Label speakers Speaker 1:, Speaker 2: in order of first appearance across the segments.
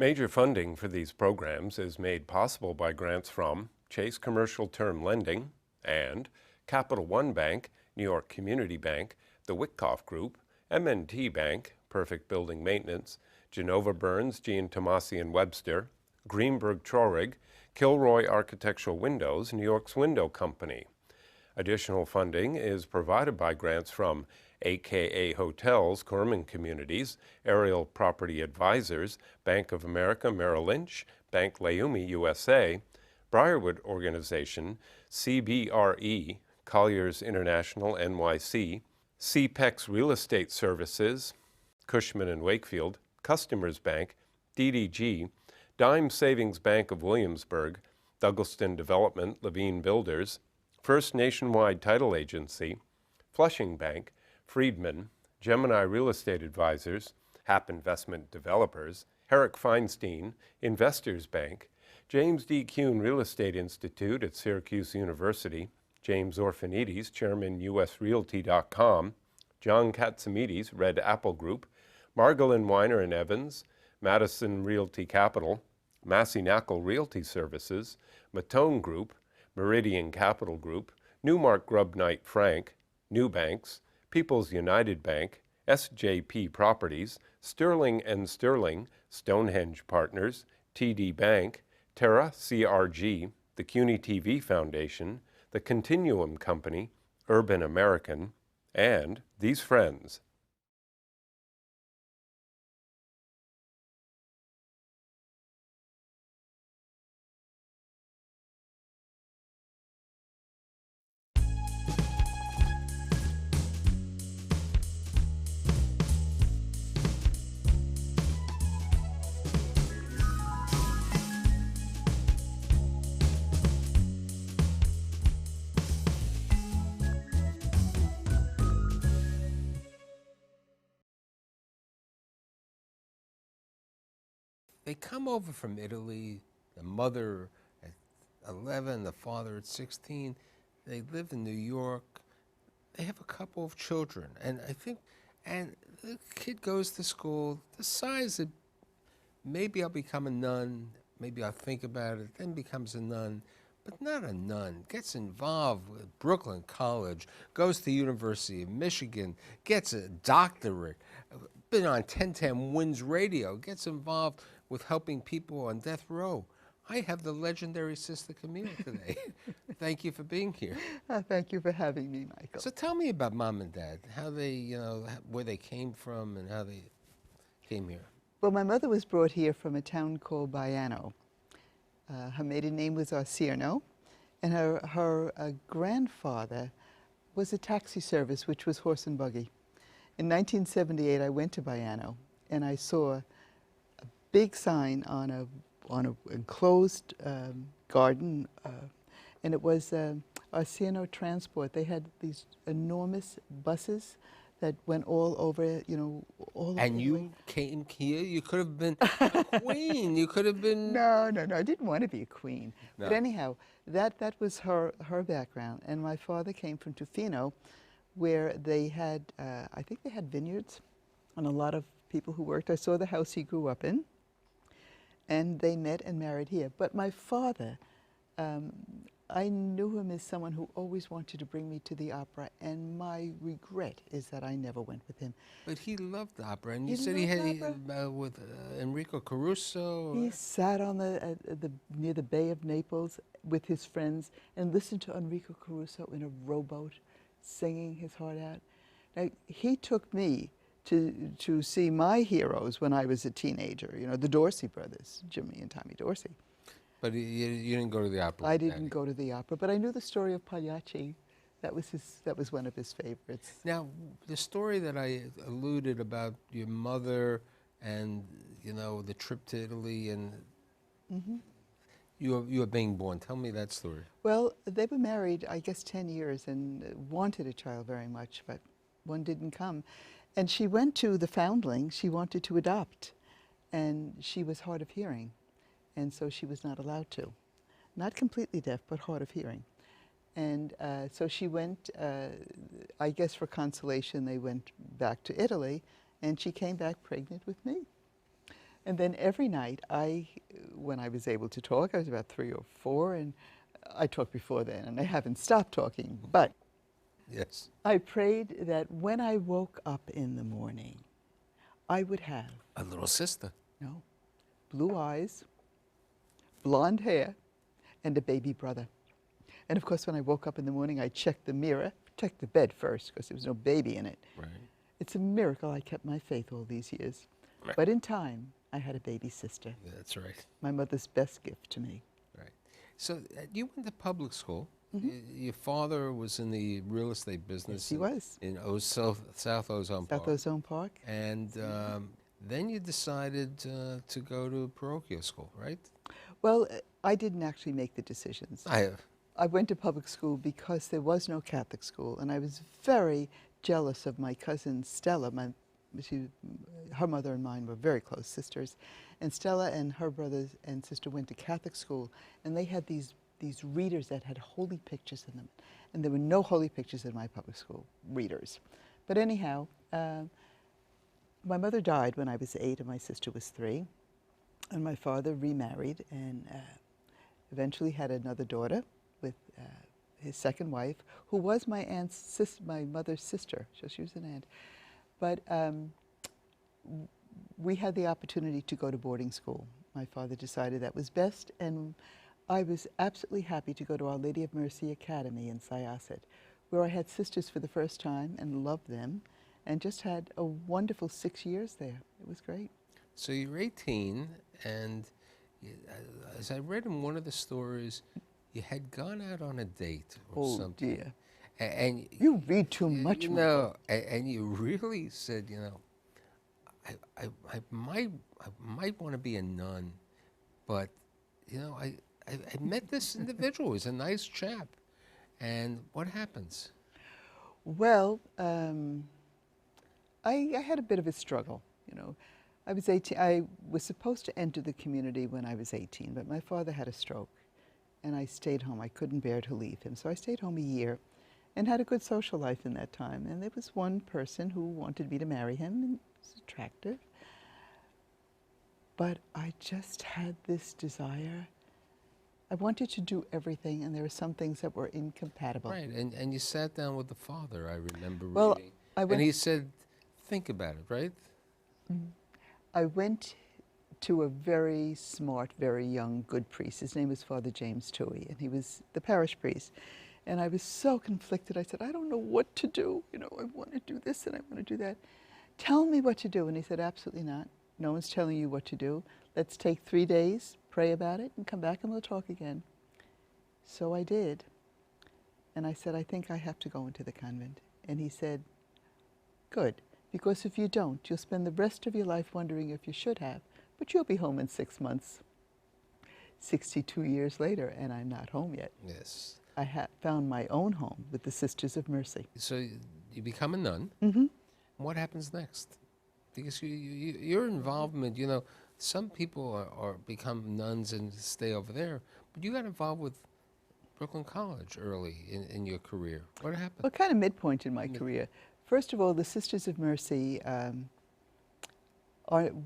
Speaker 1: Major funding for these programs is made possible by grants from Chase Commercial Term Lending and Capital One Bank, New York Community Bank, the Witkoff Group, M&T Bank, Perfect Building Maintenance, Genova Burns, Jean Tomasi and Webster, Greenberg Traurig, Kilroy Architectural Windows, New York's Window Company. Additional funding is provided by grants from AKA Hotels, Corman Communities, Aerial Property Advisors, Bank of America Merrill Lynch, Bank Leumi USA, Briarwood Organization, CBRE, Colliers International NYC, CPEX Real Estate Services, Cushman & Wakefield, Customers Bank, DDG, Dime Savings Bank of Williamsburg, Douglaston Development, Levine Builders, First Nationwide Title Agency, Flushing Bank, Friedman, Gemini Real Estate Advisors, Hap Investment Developers, Herrick Feinstein, Investors Bank, James D. Kuhn Real Estate Institute at Syracuse University, James Orphanides, Chairman USRealty.com, John Katsimides, Red Apple Group, Margolin Weiner and Evans, Madison Realty Capital, Massey Knackle Realty Services, Matone Group, Meridian Capital Group, Newmark Grubb Knight Frank, New Banks, People's United Bank, SJP Properties, Sterling & Sterling, Stonehenge Partners, TD Bank, Terra CRG, the CUNY TV Foundation, the Continuum Company, Urban American, and these friends.
Speaker 2: They come over from Italy, the mother at 11, the father at 16. They live in New York. They have a couple of children. And the kid goes to school, decides that maybe I'll become a nun, maybe I'll think about it, then becomes a nun, but not a nun. Gets involved with Brooklyn College, goes to the University of Michigan, gets a doctorate, been on 1010 Wins Radio, gets involved with helping people on death row. I have the legendary Sister Camille today. Thank you for being here.
Speaker 3: Thank you for having me, Michael.
Speaker 2: So tell me about Mom and Dad, how they, where they came from and how they came here.
Speaker 3: Well, my mother was brought here from a town called Baiano. Her maiden name was Arciano, and her grandfather was a taxi service, which was horse and buggy. In 1978, I went to Baiano, and I saw a big sign on an enclosed garden, and it was Arciano Transport. They had these enormous buses that went all over, all over.
Speaker 2: And you came here, you could have been a queen. You could have been...
Speaker 3: No, I didn't want to be a queen.
Speaker 2: No.
Speaker 3: But anyhow, that was her background. And my father came from Tufino, where they had, I think they had vineyards, and a lot of people who worked. I saw the house he grew up in, and they met and married here. But my father, I knew him as someone who always wanted to bring me to the opera, and my regret is that I never went with him.
Speaker 2: But he loved opera, and you said he had with Enrico Caruso.
Speaker 3: He sat on near the Bay of Naples with his friends and listened to Enrico Caruso in a rowboat, singing his heart out. Now, he took me to see my heroes when I was a teenager, the Dorsey brothers, Jimmy and Tommy Dorsey.
Speaker 2: But you didn't go to the opera?
Speaker 3: I didn't go to the opera, but I knew the story of Pagliacci. That was one of his favorites.
Speaker 2: Now, the story that I alluded about your mother and, the trip to Italy and you were being born. Tell me that story.
Speaker 3: Well, they were married, I guess, 10 years and wanted a child very much, but one didn't come. And she went to the Foundling. She wanted to adopt, and she was hard of hearing. And so she was not allowed to. Not completely deaf, but hard of hearing. And so she went, I guess for consolation, they went back to Italy, and she came back pregnant with me. And then every night, when I was able to talk, I was about 3 or 4, and I talked before then, and I haven't stopped talking. But
Speaker 2: Yes.
Speaker 3: I prayed that when I woke up in the morning, I would have,
Speaker 2: A little sister.
Speaker 3: no, blue eyes, blonde hair, and a baby brother. And of course, when I woke up in the morning, I checked the mirror, checked the bed first, because there was no baby in it.
Speaker 2: Right.
Speaker 3: It's a miracle I kept my faith all these years.
Speaker 2: Right.
Speaker 3: But in time, I had a baby sister,
Speaker 2: That's right.
Speaker 3: my mother's best gift to me.
Speaker 2: Right. So you went to public school.
Speaker 3: Mm-hmm.
Speaker 2: Your father was in the real estate business.
Speaker 3: Yes, he was.
Speaker 2: In South Ozone Park.
Speaker 3: South Ozone Park.
Speaker 2: And then you decided to go to parochial school, right?
Speaker 3: Well, I didn't actually make the decisions.
Speaker 2: I have.
Speaker 3: I went to public school because there was no Catholic school, and I was very jealous of my cousin Stella. Her mother and mine were very close sisters, and Stella and her brothers and sister went to Catholic school, and they had these readers that had holy pictures in them, and there were no holy pictures in my public school readers. But anyhow, my mother died when I was 8 and my sister was 3, and my father remarried and eventually had another daughter with his second wife, who was my mother's sister, so she was an aunt. But we had the opportunity to go to boarding school. My father decided that was best, and I was absolutely happy to go to Our Lady of Mercy Academy in Syosset, where I had sisters for the first time and loved them, and just had a wonderful 6 years there. It was great.
Speaker 2: So you're 18, and as I read in one of the stories, you had gone out on a date or something.
Speaker 3: Oh, dear.
Speaker 2: And
Speaker 3: You read too much.
Speaker 2: No, and you really said, I might want to be a nun, but I met this individual. He's a nice chap, and what happens?
Speaker 3: Well, I had a bit of a struggle. I was 18. I was supposed to enter the community when I was 18, but my father had a stroke, and I stayed home. I couldn't bear to leave him, so I stayed home a year and had a good social life in that time. And there was one person who wanted me to marry him, and he was attractive. But I just had this desire. I wanted to do everything, and there were some things that were incompatible.
Speaker 2: Right, and you sat down with the father, I remember
Speaker 3: Well,
Speaker 2: reading.
Speaker 3: I went,
Speaker 2: and he said, think about it, right?
Speaker 3: I went to a very smart, very young, good priest. His name was Father James Toohey, and he was the parish priest. And I was so conflicted. I said, I don't know what to do. I want to do this and I want to do that. Tell me what to do. And he said, absolutely not. No one's telling you what to do. Let's take 3 days, pray about it, and come back and we'll talk again. So I did. And I said, I think I have to go into the convent. And he said, good, because if you don't, you'll spend the rest of your life wondering if you should have, but you'll be home in 6 months. 62 years later, and I'm not home yet.
Speaker 2: Yes.
Speaker 3: I found my own home with the Sisters of Mercy.
Speaker 2: So you become a nun.
Speaker 3: Mm-hmm.
Speaker 2: What happens next? Because your involvement, some people are become nuns and stay over there, but you got involved with Brooklyn College early in your career. What happened?
Speaker 3: Well, kind of midpoint in my career. First of all, the Sisters of Mercy,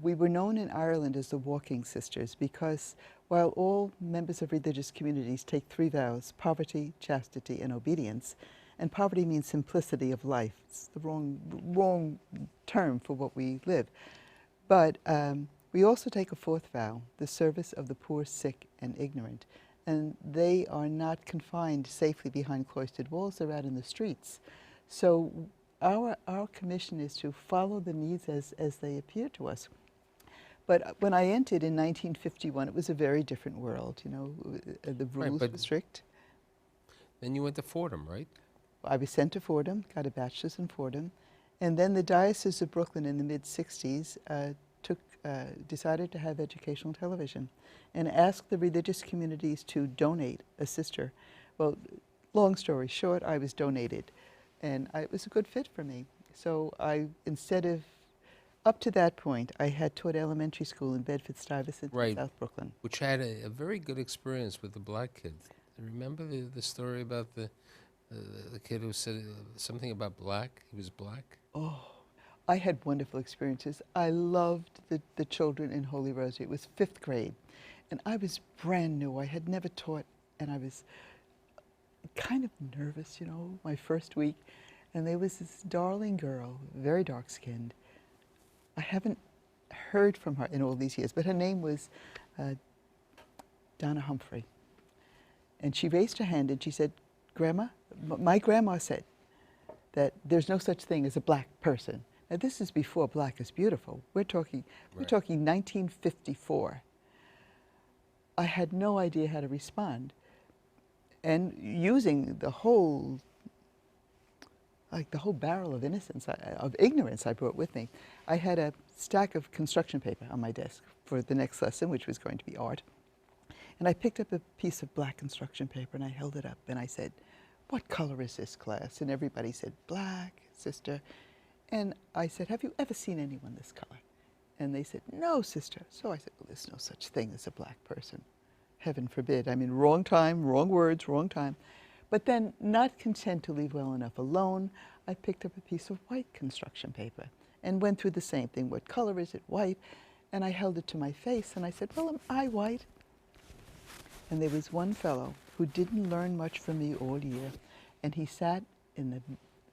Speaker 3: we were known in Ireland as the Walking Sisters because while all members of religious communities take 3 vows, poverty, chastity, and obedience, and poverty means simplicity of life. It's the wrong term for what we live. But we also take a 4th vow, the service of the poor, sick, and ignorant. And they are not confined safely behind cloistered walls, they're out in the streets. So our commission is to follow the needs as they appear to us. But when I entered in 1951, it was a very different world, the rules were strict.
Speaker 2: Then you went to Fordham, right?
Speaker 3: I was sent to Fordham, got a bachelor's in Fordham, and then the Diocese of Brooklyn in the mid-60s decided to have educational television and asked the religious communities to donate a sister. Well, long story short, I was donated, and it was a good fit for me. So up to that point, I had taught elementary school in Bedford-Stuyvesant, South Brooklyn.
Speaker 2: Which had a very good experience with the black kid. Remember the story about the kid who said something about black? He was black?
Speaker 3: Oh, I had wonderful experiences. I loved the children in Holy Rosary. It was 5th grade, and I was brand new. I had never taught, and I was kind of nervous, you know, my first week. And there was this darling girl, very dark-skinned. I haven't heard from her in all these years, but her name was Donna Humphrey. And she raised her hand and she said, "Grandma, my grandma said that there's no such thing as a black person." Now this is before Black is Beautiful. We're talking 1954. I had no idea how to respond. And using the whole barrel of innocence, of ignorance I brought with me, I had a stack of construction paper on my desk for the next lesson, which was going to be art. And I picked up a piece of black construction paper and I held it up and I said, "What color is this, class?" And everybody said, "Black, sister." And I said, "Have you ever seen anyone this color?" And they said, "No, sister." So I said, "Well, there's no such thing as a black person. Heaven forbid." I mean, wrong time, wrong words, wrong time. But then, not content to leave well enough alone, I picked up a piece of white construction paper and went through the same thing. What color is it? White. And I held it to my face and I said, "Well, am I white?" And there was one fellow who didn't learn much from me all year, and he sat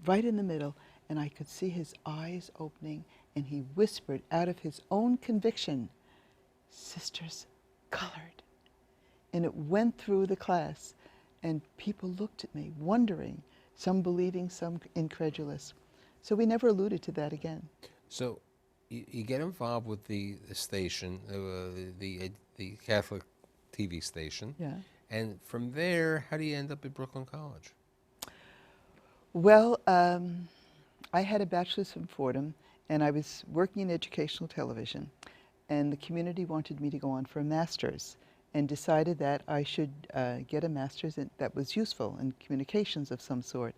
Speaker 3: right in the middle, and I could see his eyes opening, and he whispered out of his own conviction, "Sister's colored." And it went through the class, and people looked at me, wondering, some believing, some incredulous. So we never alluded to that again.
Speaker 2: So you get involved with the station, the Catholic TV station.
Speaker 3: Yeah.
Speaker 2: And from there, how do you end up at Brooklyn College?
Speaker 3: Well, I had a bachelor's from Fordham, and I was working in educational television. And the community wanted me to go on for a master's, and decided that I should get a master's that was useful in communications of some sort.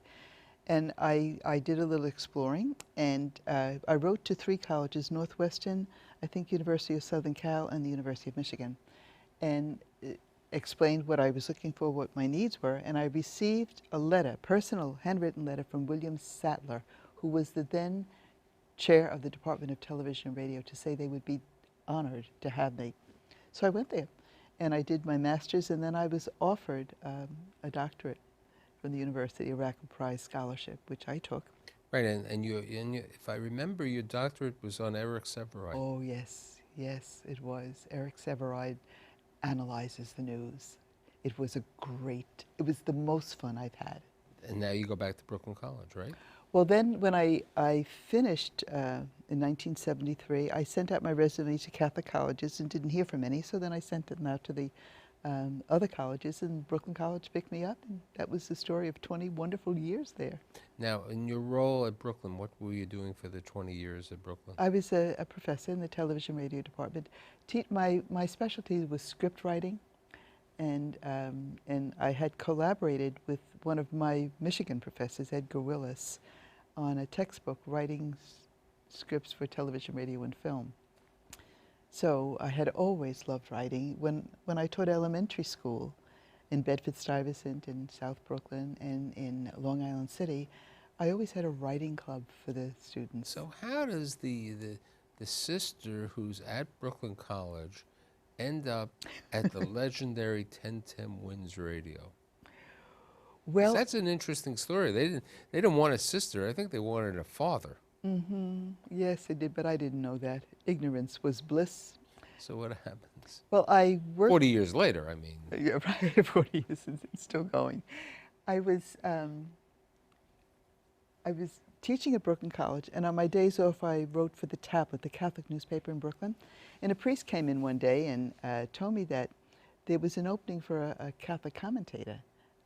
Speaker 3: And I did a little exploring, and I wrote to 3 colleges, Northwestern, I think University of Southern Cal, and the University of Michigan, and explained what I was looking for, what my needs were, and I received a letter, personal handwritten letter from William Sattler, who was the then chair of the Department of Television and Radio, to say they would be honored to have me. So I went there, and I did my master's, and then I was offered a doctorate from the university, a Rackham Prize scholarship, which I took.
Speaker 2: Right, and you, if I remember, your doctorate was on Eric Sevareid.
Speaker 3: Oh, yes, yes, it was. Eric Sevareid analyzes the news. It was it was the most fun I've had.
Speaker 2: And now you go back to Brooklyn College, right?
Speaker 3: Well, then when I finished in 1973, I sent out my resume to Catholic colleges and didn't hear from any, so then I sent them out to the other colleges, and Brooklyn College picked me up, and that was the story of 20 wonderful years there.
Speaker 2: Now, in your role at Brooklyn, what were you doing for the 20 years at Brooklyn?
Speaker 3: I was a professor in the television radio department. My specialty was script writing, and I had collaborated with one of my Michigan professors, Edgar Willis, on a textbook writing scripts for television, radio, and film. So I had always loved writing. When I taught elementary school in Bedford-Stuyvesant, in South Brooklyn, and in Long Island City, I always had a writing club for the students.
Speaker 2: So how does the sister who's at Brooklyn College end up at the legendary 1010 Wins Radio?
Speaker 3: Well,
Speaker 2: that's an interesting story. They didn't want a sister. I think they wanted a father.
Speaker 3: Mm-hmm. Yes, they did, but I didn't know that. Ignorance was bliss.
Speaker 2: So what happens?
Speaker 3: Well, I worked...
Speaker 2: 40 years later, I mean.
Speaker 3: Yeah, right, 40 years, it's still going. I was teaching at Brooklyn College, and on my days off, I wrote for the Tablet, the Catholic newspaper in Brooklyn. And a priest came in one day and told me that there was an opening for a Catholic commentator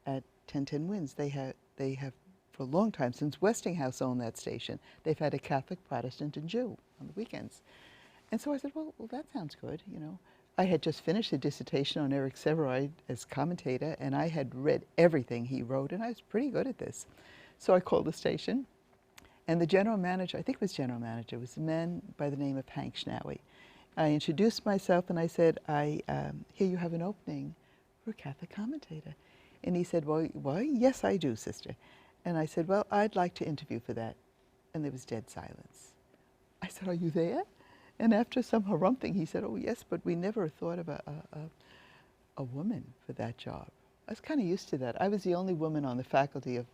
Speaker 3: at 1010 Wins. They have for a long time, since Westinghouse owned that station, they've had a Catholic, Protestant, and Jew on the weekends. And so I said, well, that sounds good, you know. I had just finished a dissertation on Eric Sevareid as commentator, and I had read everything he wrote, and I was pretty good at this. So I called the station, and the general manager, I think it was general manager, was a man by the name of Hank Schnaui. I introduced myself, and I said, I hear you have an opening for a Catholic commentator. And he said, well, yes, I do, sister. And I said, well, I'd like to interview for that. And there was dead silence. I said, are you there? And after some harumphing, he said, oh, yes, but we never thought of a woman for that job. I was kind of used to that. I was the only woman on the faculty of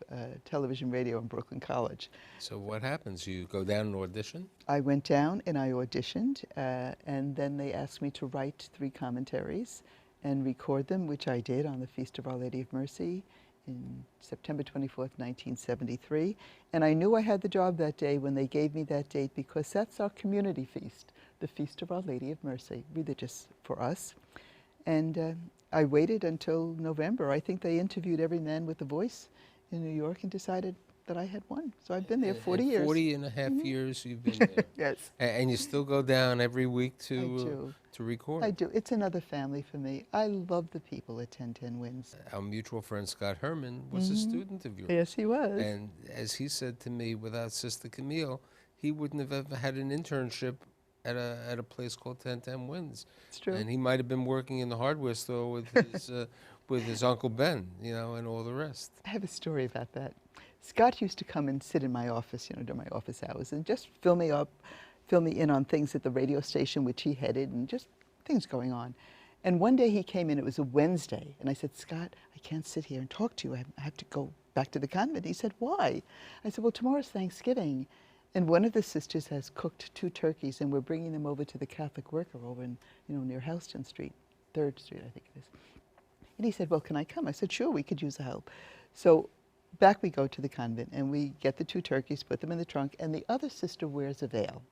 Speaker 3: television radio in Brooklyn College.
Speaker 2: So what happens? You go down and audition?
Speaker 3: I went down and I auditioned, and then they asked me to write 3 commentaries and record them, which I did on the Feast of Our Lady of Mercy in September 24th, 1973. And I knew I had the job that day when they gave me that date, because that's our community feast, the Feast of Our Lady of Mercy, religious for us. And I waited until November. I think they interviewed every man with a voice in New York and decided that I had won. So I've been there 40 years.
Speaker 2: 40 and a half years you've been there.
Speaker 3: Yes.
Speaker 2: And you still go down every week to record?
Speaker 3: I do. It's another family for me. I love the people at 1010 Wins.
Speaker 2: Our mutual friend Scott Herman was a student of yours.
Speaker 3: Yes, he was.
Speaker 2: And as he said to me, without Sister Camille, he wouldn't have ever had an internship at a place called 1010 Wins.
Speaker 3: It's true.
Speaker 2: And he might have been working in the hardware store with his Uncle Ben, you know, and all the rest.
Speaker 3: I have a story about that. Scott used to come and sit in my office, you know, during my office hours, and just fill me in on things at the radio station which he headed, and just things going on. And one day he came in, it was a Wednesday, and I said, Scott, I can't sit here and talk to you. I have to go back to the convent. He said, why? I said, well, tomorrow's Thanksgiving, and one of the sisters has cooked 2 turkeys, and we're bringing them over to the Catholic Worker over in, you know, near Houston Street, 3rd Street, I think it is. And he said, well, can I come? I said, sure, we could use the help. So back we go to the convent, and we get the 2 turkeys, put them in the trunk, and the other sister wears a veil.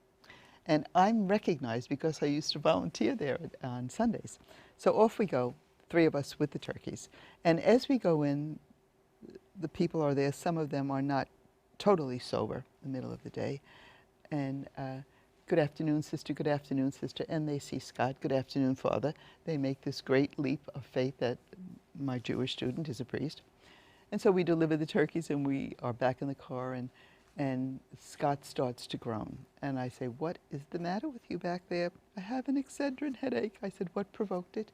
Speaker 3: And I'm recognized because I used to volunteer there on Sundays. So off we go, 3 of us with the turkeys. And as we go in, the people are there. Some of them are not totally sober in the middle of the day. And good afternoon, sister, good afternoon, sister. And they see Scott, good afternoon, Father. They make this great leap of faith that my Jewish student is a priest. And so we deliver the turkeys, and we are back in the car, and Scott starts to groan. And I say, what is the matter with you back there? I have an Excedrin headache. I said, what provoked it?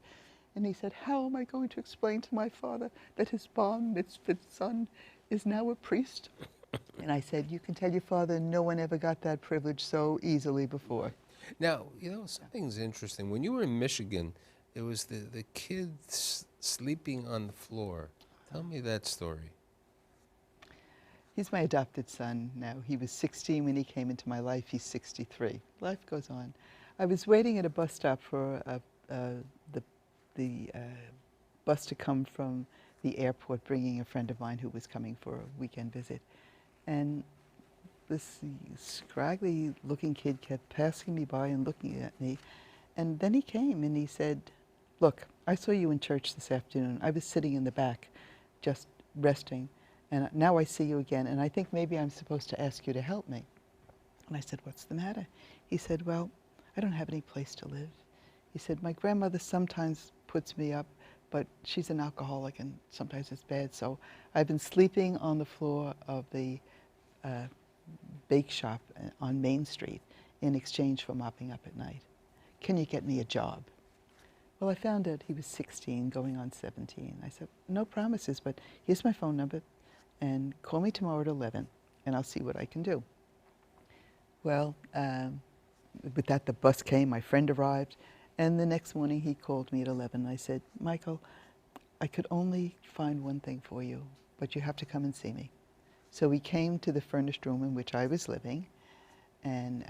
Speaker 3: And he said, how am I going to explain to my father that his bar mitzvah son is now a priest? And I said, you can tell your father no one ever got that privilege so easily before.
Speaker 2: Now, you know, something's interesting. When you were in Michigan, it was the kids sleeping on the floor. Tell me that story.
Speaker 3: He's my adopted son now. He was 16 when he came into my life. He's 63. Life goes on. I was waiting at a bus stop for the bus to come from the airport, bringing a friend of mine who was coming for a weekend visit. And this scraggly looking kid kept passing me by and looking at me. And then he came and he said, look, I saw you in church this afternoon. I was sitting in the back just resting, and now I see you again, and I think maybe I'm supposed to ask you to help me. And I said, what's the matter? He said, well, I don't have any place to live. He said, my grandmother sometimes puts me up, but she's an alcoholic and sometimes it's bad, so I've been sleeping on the floor of the bake shop on Main Street in exchange for mopping up at night. Can you get me a job? Well, I found out he was 16, going on 17. I said, no promises, but here's my phone number, and call me tomorrow at 11, and I'll see what I can do. Well, with that, the bus came, my friend arrived, and the next morning he called me at 11. I said, Michael, I could only find one thing for you, but you have to come and see me. So we came to the furnished room in which I was living, and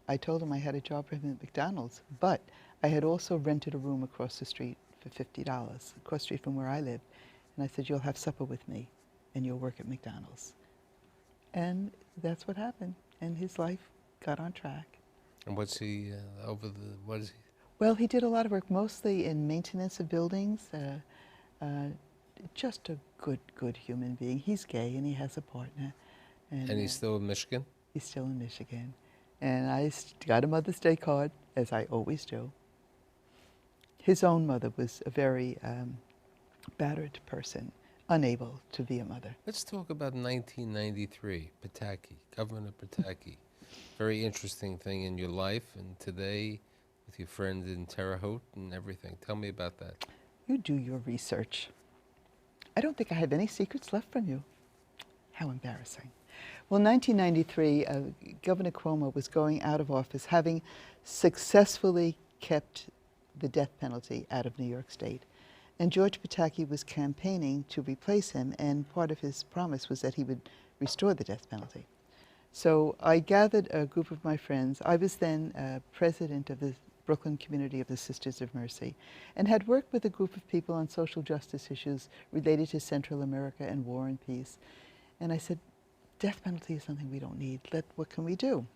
Speaker 3: I told him I had a job for him at McDonald's, but I had also rented a room across the street for $50, across the street from where I lived. And I said, you'll have supper with me, and you'll work at McDonald's. And that's what happened, and his life got on track.
Speaker 2: And what's he, what is he?
Speaker 3: Well, he did a lot of work, mostly in maintenance of buildings. Just a good human being. He's gay, and he has a partner.
Speaker 2: And he's still in Michigan?
Speaker 3: He's still in Michigan. And I got a Mother's Day card, as I always do. His own mother was a very battered person, unable to be a mother.
Speaker 2: Let's talk about 1993, Pataki, Governor Pataki. Very interesting thing in your life, and today with your friend in Terre Haute and everything. Tell me about that.
Speaker 3: You do your research. I don't think I have any secrets left from you. How embarrassing. Well, 1993, Governor Cuomo was going out of office, having successfully kept the death penalty out of New York State. And George Pataki was campaigning to replace him, and part of his promise was that he would restore the death penalty. So I gathered a group of my friends. I was then president of the Brooklyn community of the Sisters of Mercy, and had worked with a group of people on social justice issues related to Central America and war and peace. And I said, death penalty is something we don't need. What can we do?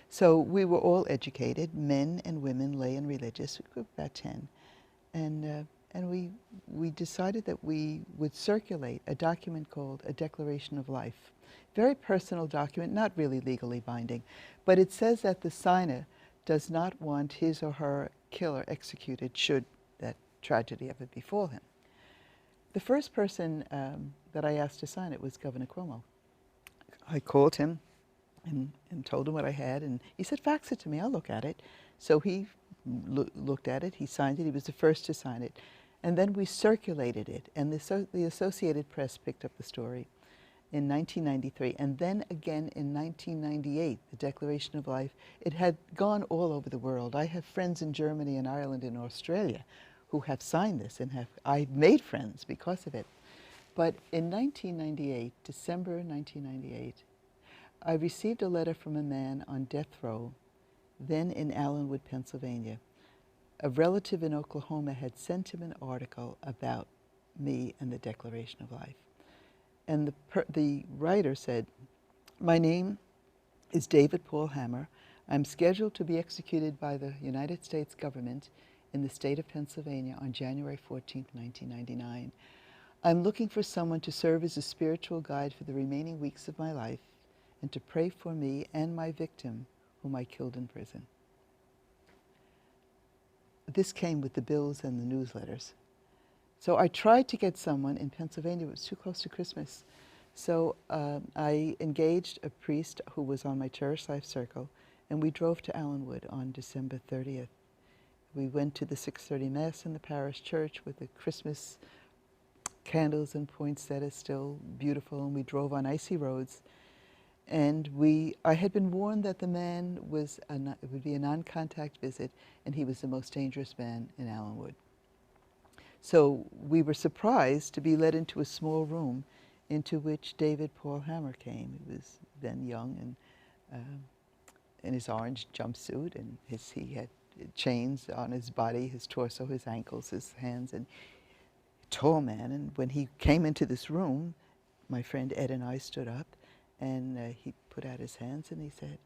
Speaker 3: So we were all educated, men and women, lay and religious, a group of about 10. And we decided that we would circulate a document called A Declaration of Life. Very personal document, not really legally binding, but it says that the signer does not want his or her killer executed should that tragedy ever befall him. The first person that I asked to sign it was Governor Cuomo. I called him and told him what I had, and he said, fax it to me, I'll look at it. So he looked at it, he signed it, he was the first to sign it. And then we circulated it, and the Associated Press picked up the story in 1993, and then again in 1998, the Declaration of Life. It had gone all over the world. I have friends in Germany and Ireland and Australia who have signed this, and I've made friends because of it. But in 1998, December 1998, I received a letter from a man on death row, then in Allenwood, Pennsylvania. A relative in Oklahoma had sent him an article about me and the Declaration of Life. And the writer said, my name is David Paul Hammer. I'm scheduled to be executed by the United States government in the state of Pennsylvania on January 14, 1999. I'm looking for someone to serve as a spiritual guide for the remaining weeks of my life and to pray for me and my victim, whom I killed in prison. This came with the bills and the newsletters. So I tried to get someone in Pennsylvania, it was too close to Christmas. So I engaged a priest who was on my Cherish Life Circle, and we drove to Allenwood on December 30th. We went to the 6:30 Mass in the parish church with the Christmas candles and poinsettias still beautiful, and we drove on icy roads. And I had been warned that the man it would be a non-contact visit, and he was the most dangerous man in Allenwood. So we were surprised to be led into a small room into which David Paul Hammer came. He was then young and in his orange jumpsuit, and he had chains on his body, his torso, his ankles, his hands, and a tall man. And when he came into this room, my friend Ed and I stood up, and he put out his hands and he said,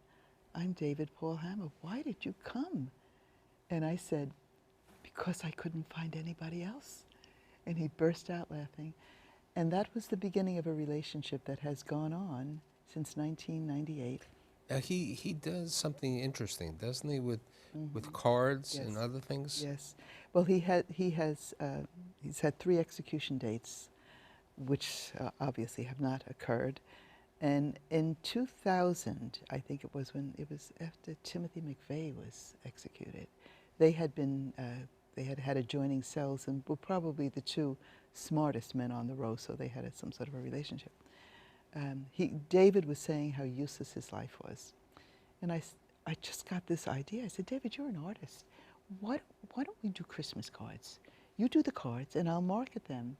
Speaker 3: I'm David Paul Hammer. Why did you come? And I said, because I couldn't find anybody else. And he burst out laughing. And that was the beginning of a relationship that has gone on since 1998.
Speaker 2: Now he does something interesting, doesn't he, with cards and other things?
Speaker 3: Yes. Well, he's had 3 execution dates, which obviously have not occurred. And in 2000, I think it was after Timothy McVeigh was executed, they had had adjoining cells and were probably the 2 smartest men on the row, so they had some sort of a relationship. David was saying how useless his life was. And I just got this idea. I said, David, you're an artist. Why don't we do Christmas cards? You do the cards and I'll market them.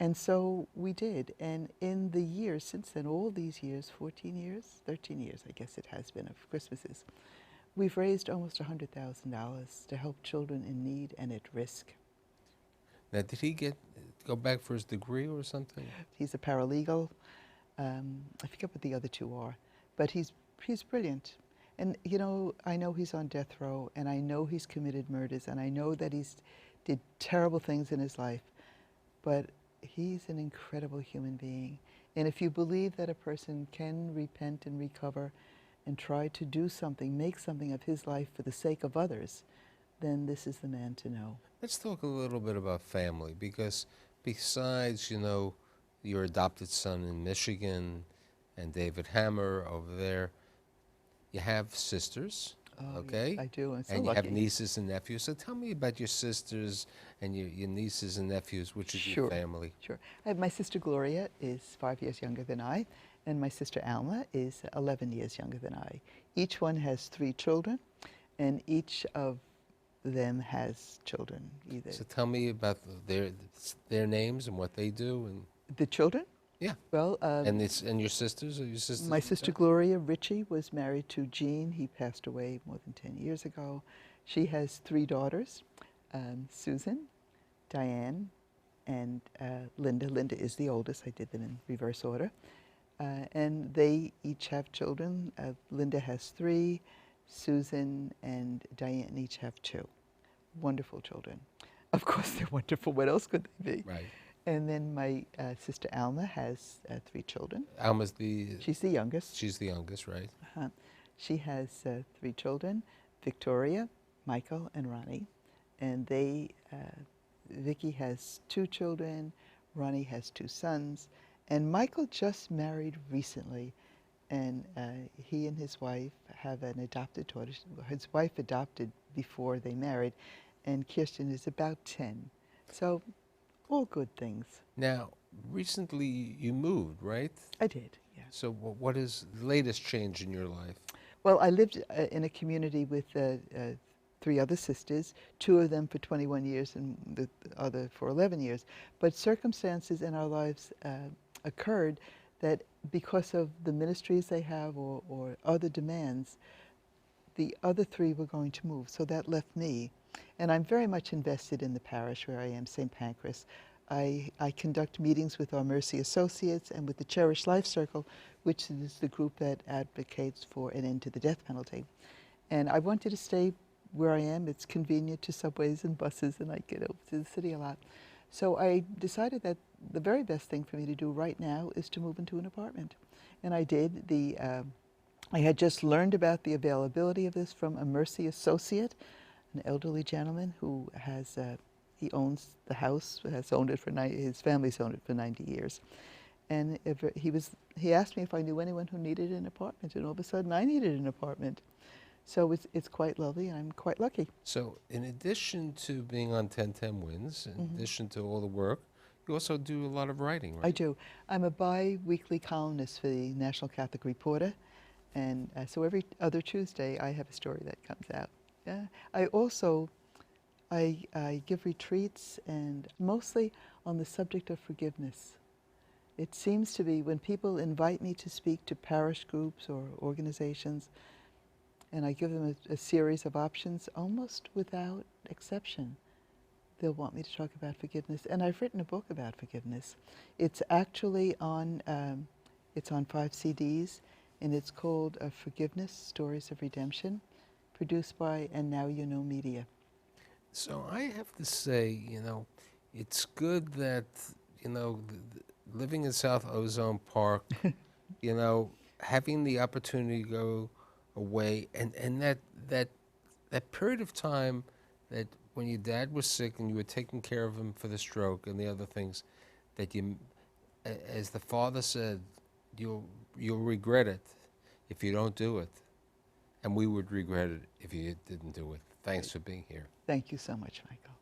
Speaker 3: And so we did. And in the years since then, all these years, 14 years, 13 years, I guess it has been, of Christmases, we've raised almost $100,000 to help children in need and at risk.
Speaker 2: Now, did he go back for his degree or something?
Speaker 3: He's a paralegal. I forget what the other 2 are, but he's brilliant. And you know, I know he's on death row, and I know he's committed murders, and I know that he's did terrible things in his life, but he's an incredible human being. And if you believe that a person can repent and recover and try to do something, make something of his life for the sake of others, then this is the man to know.
Speaker 2: Let's talk a little bit about family, because besides, you know, your adopted son in Michigan and David Hammer over there, you have sisters, okay?
Speaker 3: Yes, I do. I'm so
Speaker 2: and you
Speaker 3: lucky.
Speaker 2: have nieces and nephews. So tell me about your sisters and your nieces and nephews, which is your family.
Speaker 3: Sure. I have my sister Gloria is 5 years younger than I, and my sister Alma is 11 years younger than I. Each one has 3 children, and each of them has children either.
Speaker 2: So tell me about their names and what they do, and
Speaker 3: The children?
Speaker 2: yeah.
Speaker 3: Well,
Speaker 2: And your sisters? Are your sisters?
Speaker 3: my sister Gloria Ritchie was married to Gene. He passed away more than 10 years ago. She has 3 daughters, Susan, Diane, and Linda. Linda is the oldest. I did them in reverse order. And they each have children. Linda has 3. Susan and Diane each have 2. Wonderful children. Of course, they're wonderful. What else could they be?
Speaker 2: Right.
Speaker 3: And then my sister Alma has 3 children.
Speaker 2: Alma's
Speaker 3: She's the youngest.
Speaker 2: She's the youngest, right?
Speaker 3: She has 3 children, Victoria, Michael, and Ronnie. And Vicky has 2 children, Ronnie has 2 sons, and Michael just married recently. And he and his wife have an adopted daughter. His wife adopted before they married, and Kirsten is about 10. So, all good things.
Speaker 2: Now, recently you moved, right?
Speaker 3: I did, yeah.
Speaker 2: So what is the latest change in your life?
Speaker 3: Well, I lived in a community with 3 other sisters, 2 of them for 21 years and the other for 11 years. But circumstances in our lives occurred that because of the ministries they have or other demands, the other 3 were going to move. So that left me. And I'm very much invested in the parish where I am, St. Pancras. I conduct meetings with our Mercy Associates and with the Cherished Life Circle, which is the group that advocates for an end to the death penalty. And I wanted to stay where I am. It's convenient to subways and buses, and I get over to the city a lot. So I decided that the very best thing for me to do right now is to move into an apartment. And I did. I had just learned about the availability of this from a Mercy associate, an elderly gentleman who has, he owns the house, has owned it for, his family's owned it for 90 years. And he asked me if I knew anyone who needed an apartment, and all of a sudden I needed an apartment. So it's quite lovely, and I'm quite lucky.
Speaker 2: So in addition to being on 1010 Wins, in addition to all the work, you also do a lot of writing, right?
Speaker 3: I do. I'm a bi-weekly columnist for the National Catholic Reporter, and so every other Tuesday I have a story that comes out. Yeah. I give retreats, and mostly on the subject of forgiveness. It seems to be when people invite me to speak to parish groups or organizations, and I give them a series of options, almost without exception, they'll want me to talk about forgiveness. And I've written a book about forgiveness. It's actually on 5 CDs, and it's called Forgiveness, Stories of Redemption, produced by And Now You Know Media.
Speaker 2: So I have to say, it's good that, living in South Ozone Park, having the opportunity to go away, and that period of time that when your dad was sick and you were taking care of him for the stroke and the other things, that you, as the father said, you'll regret it if you don't do it, and we would regret it if you didn't do it. Thanks for being here.
Speaker 3: Thank you so much, Michael.